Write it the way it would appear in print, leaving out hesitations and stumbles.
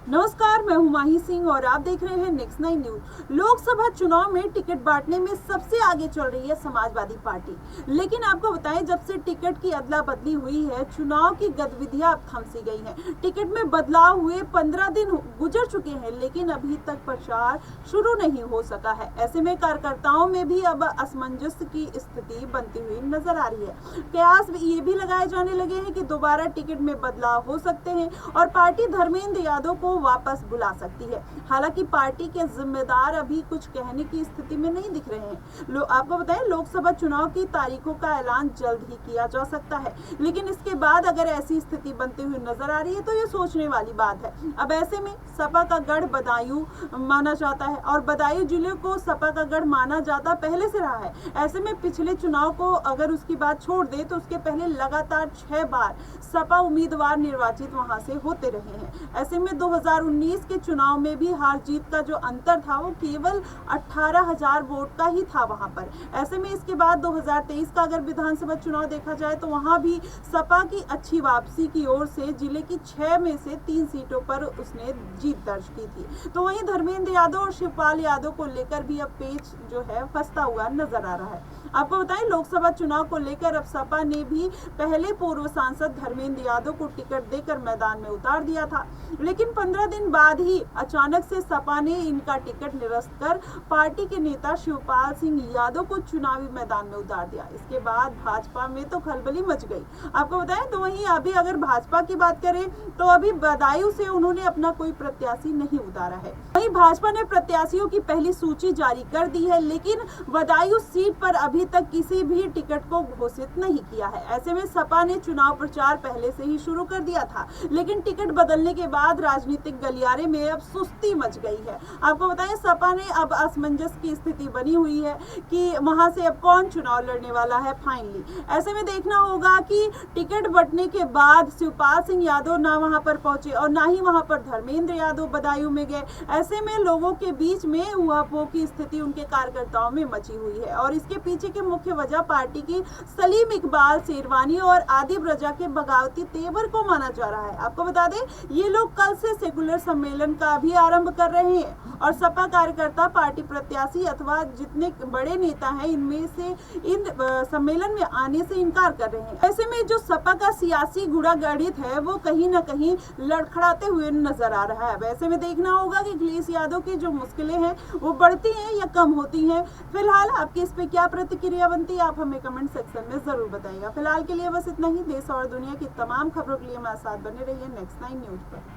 नमस्कार, मैं हूं माही सिंह और आप देख रहे हैं नेक्स्ट 9 न्यूज। लोकसभा चुनाव में टिकट बांटने में सबसे आगे चल रही है समाजवादी पार्टी। लेकिन आपको बताएं, जब से टिकट की अदला बदली हुई है, चुनाव की गतिविधियां अब थम सी गई हैं। टिकट में बदलाव हुए 15 दिन गुजर चुके हैं, लेकिन अभी तक प्रचार शुरू नहीं हो सका है। ऐसे में कार्यकर्ताओं में भी अब असमंजस की स्थिति बनती हुई नजर आ रही है। कयास ये भी लगाए जाने लगे हैं कि दोबारा टिकट में बदलाव हो सकते हैं और पार्टी धर्मेंद्र यादव को वापस बुला सकती है। हालांकि पार्टी के जिम्मेदार अभी कुछ कहने की स्थिति में नहीं दिख रहे हैं। आपको बताएं, लोकसभा चुनाव की तारीखों का ऐलान जल्द ही किया जा सकता है, लेकिन इसके बाद अगर ऐसी स्थिति बनती हुई नजर आ रही है तो ये सोचने वाली बात है। अब ऐसे में सपा का गढ़ बदायूं माना जाता है और बदायूं जिले को सपा का गढ़ माना जाता पहले से रहा है। ऐसे में पिछले चुनाव को अगर उसकी बात छोड़ दे तो उसके पहले लगातार 6 बार सपा उम्मीदवार निर्वाचित वहां से होते रहे हैं। ऐसे में 2019 के चुनाव में भी हार जीत का जो अंतर था वो केवल 18,000 वोट का ही था वहां पर। ऐसे में इसके बाद 2023 का अगर विधानसभा चुनाव देखा जाए तो वहां भी सपा की अच्छी वापसी की ओर से जिले की 6 में से 3 सीटों पर उसने जीत दर्ज की थी। तो वहीं धर्मेंद्र यादव और शिवपाल यादव को लेकर भी अब पेच जो है फंसता हुआ नजर आ रहा है। आपको बताएं, लोकसभा चुनाव को लेकर अब सपा ने भी पहले पूर्व सांसद धर्मेंद्र यादव को टिकट देकर मैदान में उतार दिया था, लेकिन 15 दिन बाद ही अचानक से सपा ने इनका टिकट निरस्त कर पार्टी के नेता शिवपाल सिंह यादव को चुनावी मैदान में उतार दिया। इसके बाद भाजपा में तो खलबली मच गई। आपको बताएं, तो वहीं अभी अगर भाजपा की बात करें तो अभी बदायूं से उन्होंने अपना कोई प्रत्याशी नहीं उतारा है। वहीं भाजपा ने प्रत्याशियों की पहली सूची जारी कर दी है, लेकिन बदायूं सीट पर अभी तक किसी भी टिकट को घोषित नहीं किया है। ऐसे में सपा ने चुनाव प्रचार पहले से ही शुरू कर दिया था, लेकिन टिकट बदलने के बाद राजनीतिक गलियारे में अब सुस्ती मच गई है। आपको बताएं, सपा ने अब असमंजस की स्थिति बनी हुई है कि वहां से अब कौन चुनाव लड़ने वाला है फाइनली। ऐसे में देखना होगा कि टिकट बंटने के बाद शिवपाल सिंह यादव ना वहां पर पहुंचे और ना ही वहां पर धर्मेंद्र यादव बदायूं में गए। ऐसे में लोगों के बीच में उहापोह की स्थिति उनके कार्यकर्ताओं में मची हुई है और इसके पीछे की मुख्य वजह पार्टी की सलीम इकबाल शेरवानी और आदिब रजा के बगावती तेवर को माना जा रहा है। आपको बता दें, ये लोग कल से सेकुलर सम्मेलन का भी आरंभ कर रहे हैं और सपा कार्यकर्ता पार्टी प्रत्याशी अथवा जितने बड़े नेता हैं इनमें से इन सम्मेलन में आने से इनकार कर रहे हैं। ऐसे में जो सपा का सियासी गुड़ागढ़ित है वो कहीं ना कहीं लड़खड़ाते हुए नजर आ रहा है। वैसे में देखना होगा कि अखिलेश यादव की जो मुश्किलें हैं वो बढ़ती हैं या कम होती हैं। फिलहाल आपकी इस पे क्या प्रतिक्रिया बनती है आप हमें कमेंट सेक्शन में जरूर बताइएगा। फिलहाल के लिए बस इतना ही। देश और दुनिया की तमाम खबरों के लिए हमारे साथ बने रहिए नेक्स्ट 9 न्यूज पर।